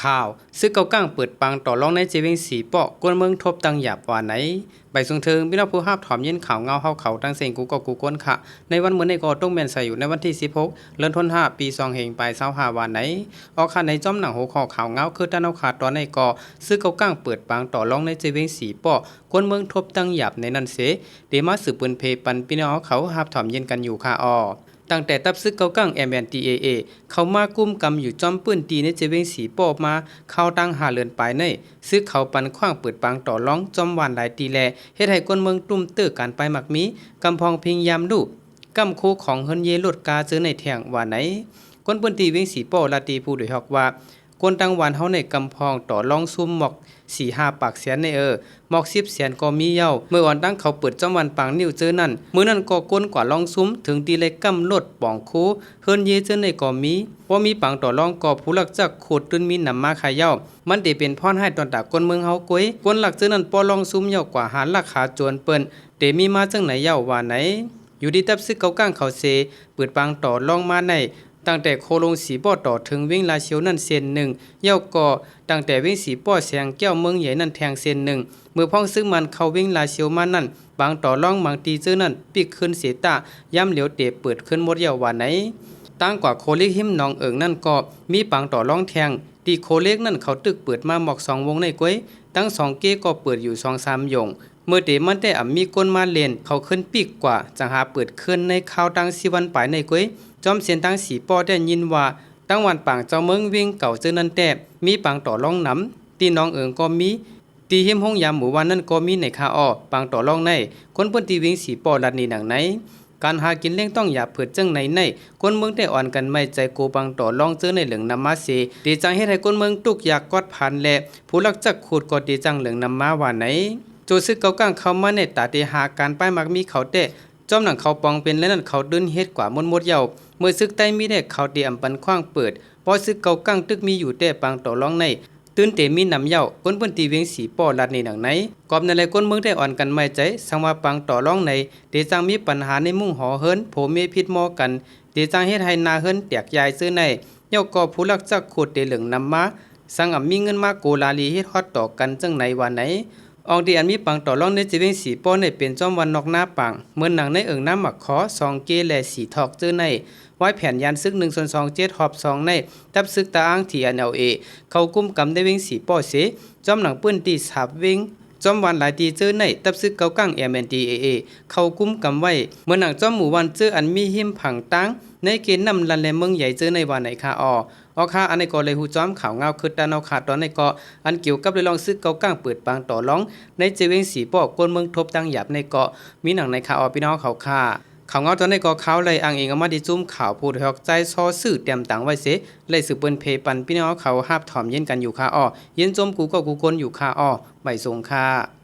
ข่าวซึกเกาก้างเปิดปังต่อรองในเจเวงสีเปาะกวนเมืองทบตังหยาบว่าไหนใบทรงเทิงพี่น้องผู้ห้าบถอมเย็นข่าวเงาเฮาเขาตั้งเสียงกูก็กูก้นค่ะในวันเหมือนในกอต้องแม่นใส่อยู่ในวันที่16เดือนธันวาคมปี2เหงปลาย25วันไหนออกค่ะในจ้อมหนังหัวข้อข่าวเงาคือตานเอาขาดตอนในกอซึกเกาก้างเปิดปังต่อรองในเจเวงสีเปาะกวนเมืองทบตังหยาบในนั้นเสเดมาสืบปืนเพปันพี่น้องเขาห้าบถอมเย็นกันอยู่ค่ะตั้งแต่ตับซึกเกาก้าง MNDAA เข้ามากุ้มกำอยู่จอมปื้นตีในเจเวงสีปอบมาเข้าตั้งหาเลือนปลายในซึกเขาปันขว้างเปิดปังต่อร้องจอมหวานหลายตีแลเฮ็ดให้คนเมืองตุ้มเตื้อการไปมักมีกำพองพิงยามดูกำคูของเฮินเยลดกาเจอในแทงว่าไหนคนปื้นตีเวงสีปอลาตีผู้โดยฮอกว่าคนตังหวานเฮาในกำพองต่อรองซุ่มหมอก4-5 ปากแสนในหมอก10 แสนก็มีเย้าเมื่อวันตั้งเขาเปิดจอมวันปังนิ้วเจอนั่นมื้อนั้นก็ก้นกว่าลองซุ่มถึงตีเลยกำลดป่องคูเฮินเยเจอในก็มีบ่มีปังต่อรองก็ผู้หลักจักโคตรตื่นมีนำมาขายเย้ามันได้เป็นพรให้ตอนตาคนเมืองเฮากวยคนหลักเจอนั่นปอลองซุ่มเย้ากว่าหาราคาจวนเปิ้นเตมีมาจังไหนเย้าว่าไหนอยู่ดีตับซึกเกาก้างเขาเซเปิดปังต่อรองมาในตั้งแต่โคลงสีป้อต่อถึงวิ่งลาเชียวนั่นเส้นหนึ่งเย้าก่อตั้งแต่วิ่งสีป้อแสงแก้วเมืองใหญ่นั่นแทงเส้นหนึ่งเมื่อพ้องซึ่งมันเข้าวิ่งลาเชียวมานั่นบางต่อร่องบางตีเจอนั่นปิกขึ้นเสียตาย่ำเหลียวเตะเปิดขึ้นหมดเย้าว่าไหนตั้งกว่าโคเล็กหิมน้องเอิงนั่นก็มีปังต่อร่องแทงตีโคเล็กนั่นเขาตึกเปิดมาหมอก2 วงในก้วยตั้ง2 เก้ก็เปิดอยู่2-3 หยงเมื่อเดมันได้มีก้นมาเล่นเขาขึ้นปีกกว่าจังหาเปิดขึ้นในข่าวตั้ง10 วันปลายในก้วยจอมเสียนตั้งสีป้อได้ยินว่าตั้งวันปังเจ้าเมืองวิ่งเก่าเจอนั่นแต่มีปังต่อรองน้ำตีน้องเอิงก็มีตีหิมห้องยามหมู่วันนั่นก็มีในคาปังต่อรองในคนเปิ้นตีวิ่งสีป้อลัดนี่หนังไหนการหากินเล่งต้องอย่าเผิดจังในคนเมืองได้อ่อนกันไม่ใจโกปังต่อรองเจอในเหลืองนำมาเสดีจังเฮ็ดให้คนเมืองตุกอยากกอดผ่านและผู้ลักจักขูดก็ดีจังเหลืองนำมาว่าไหนโจซึกเกาก้างเข้ามาในตาเตหาการป้ายมักมีเขาแต่จอมหนังเขาปองเป็นและนั่นเขาดื้นเฮ็ดกว่ามดเยาเมื่อซึกใต้มีได้เขาเตรียมปันขว้างเปิดพอซึกเกาก้างตึกมีอยู่แต่ปังต่อรองในตื่นเตมีนำเยาคนเปิ้นตีเวียงสีป้อลัดในหนังไหนกอบในหลายคนเมืองได้อ่อนกันไม่ใจสังว่าปังต่อรองในเดจังมีปัญหาในมุ่งหอเฮินโผเมพิษมอกันเดจังเฮ็ดให้นาเฮินแตกยายซื้อในเย้าก็ผู้ลักจักโคตรเตเหลืองนำมาสังมีเงินมาโกลาลีเฮ็ดฮอดต่อกันจังไหนว่าไหนออกดีอันมีปังต่อรองในจีเวงสีป้อในเป็นจอมวันนอกหน้าปังเมื่อหนังในเอิงน้ำหมักขอ2 เกและสีทอกเจอในไว้แผ่นยันซึก1/2 7หอบ2ในตับซึกตาอ้างที่ NLA เขากุมกำได้เวงสีป้อเสจอมหนังปื้นตีสาบเวงจอมวันหลายตีเจอในตับซึกเกาก้าง MNDAA เขากุมกำไว้เมื่อหนังจอมหมู่วันเจออันมีหิมผังตั้งในเกณฑ์นำลันแลเมืองใหญ่เจอในวันไหนค่ะออกค่ะอันในก็เลยหูจอมข่าวเงาคือตาเอาขาดตอนในก็อันเกี่ยวกับเลยลองซึกเกาก้างเปิดปางต่อร้องในเจเวงสีป้อกวนเมืองทบตังหยาบในเกาะมีหนังในข่าวพี่น้องเขาค่ะข่าวเงาตอนในก็เขาเลยอ้างเองเอามาดิจุ่มข่าวพูดหอกใจซอซื่อเตรียมตังไว้เสเลยสืบเปิ้นเพปันพี่น้องเขาหาบถอมเย็นกันอยู่ค่ะเย็นจมกูก็กูกลอยู่ค่ะใบทรงค่ะ